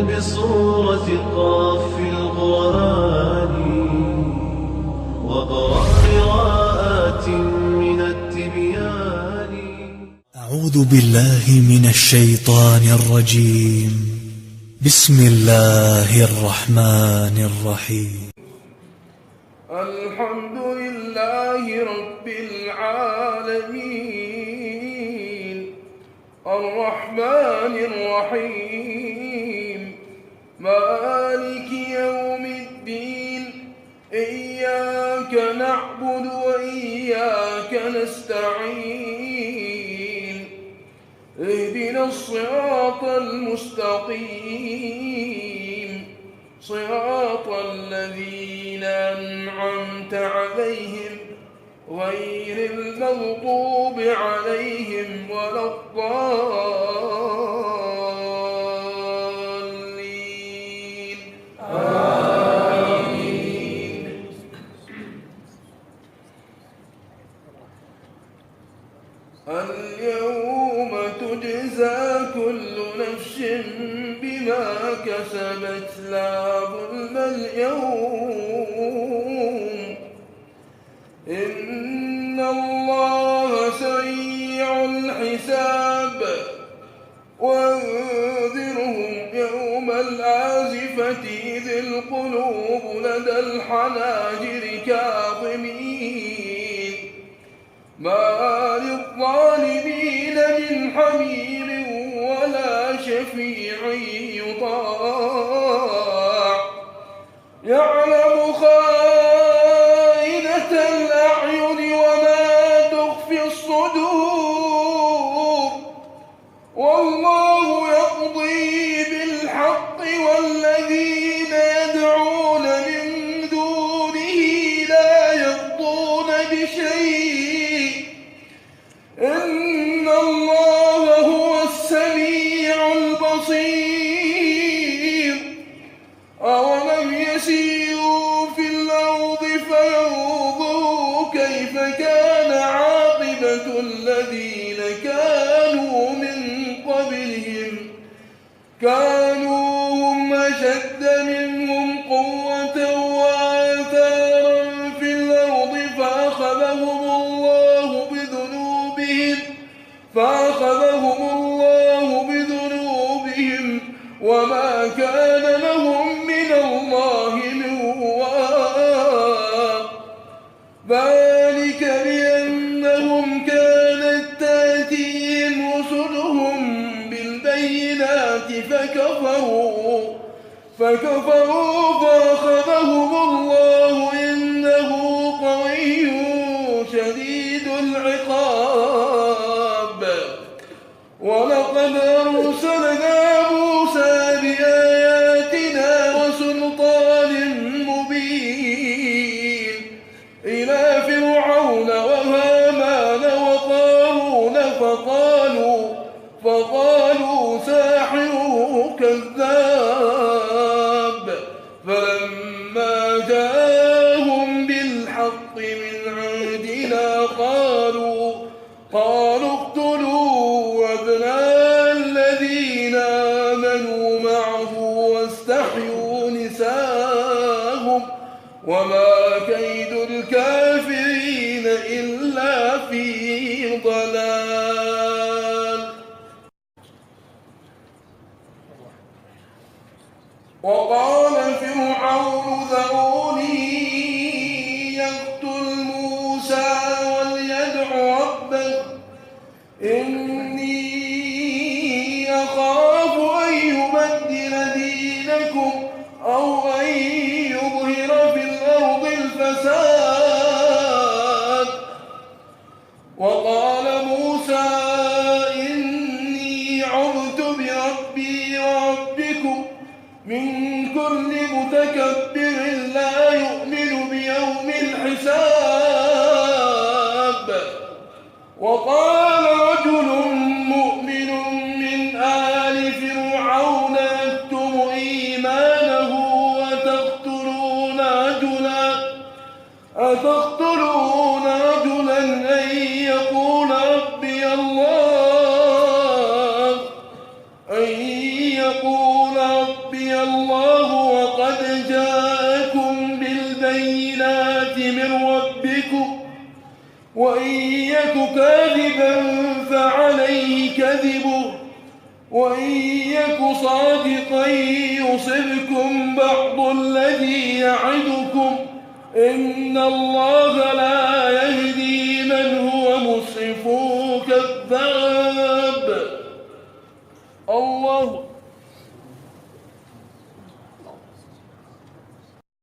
بصورة قاف في القرآن وقرأ قراءات من التبيان. أعوذ بالله من الشيطان الرجيم. بسم الله الرحمن الرحيم. الحمد لله رب العالمين الرحمن الرحيم مالك يوم الدين إياك نعبد وإياك نستعين اهدنا الصراط المستقيم صراط الذين أنعمت عليهم غير المغضوب عليهم ولا الضالين آمين. اليوم تجزى كل نفس بما كسبت لا ظلم اليوم إن الله سريع الحساب وانذرهم يوم الآزفة إذ القلوب لدى الحناجر كاظمين ما للظالمين من حميم ولا شفيع يطاع يعلم خائنة الأعين وما تخفي الصدور والله يقضي بالحق والذين يدعون من دونه لا يقضون بشيء إن الله هو السميع البصير. أولم يسيروا في الأرض فينظروا كيف كان عاقبة الذين كانوا من قبلهم كانوا هم أشد منهم قوة وآثارا في الأرض فأخذهم الله بذنوبهم وما كان لهم من الله من واق ذلك بأنهم كانت تأتيهم رسلهم بالبينات فكفروا فأخذهم الله إنه قوي شديد العقاب. ولقد أرسلنا موسى بآياتنا وسلطان مبين إلى فرعون وهامان وقارون فقالوا ساحر كذاب فلما جاءهم بالحق من عندنا قالوا اقتلوا أبناء الذين آمنوا معه واستحيوا نساءهم وما كيد الكافرين إلا في ضلال. وقال فرعون ذروني يقتل موسى وليدع ربه إني أخاف أن يبدل دينكم أو أن يظهر في الأرض الفساد. وقال موسى إني عذت بربي وربكم من كل متكبر لا يؤمن بيوم الحساب. وقال رجل مؤمن من آل فرعون يكتم إيمانه أتقتلون رجلا أن يقول ربي الله ربي الله وقد جاءكم بالبينات من ربكم وإن يك كاذبا فعليه كذبه وإن يك صادقا يصبكم بعض الذي يعدكم إن الله لا يهدي من هو مسرف كذاب. الله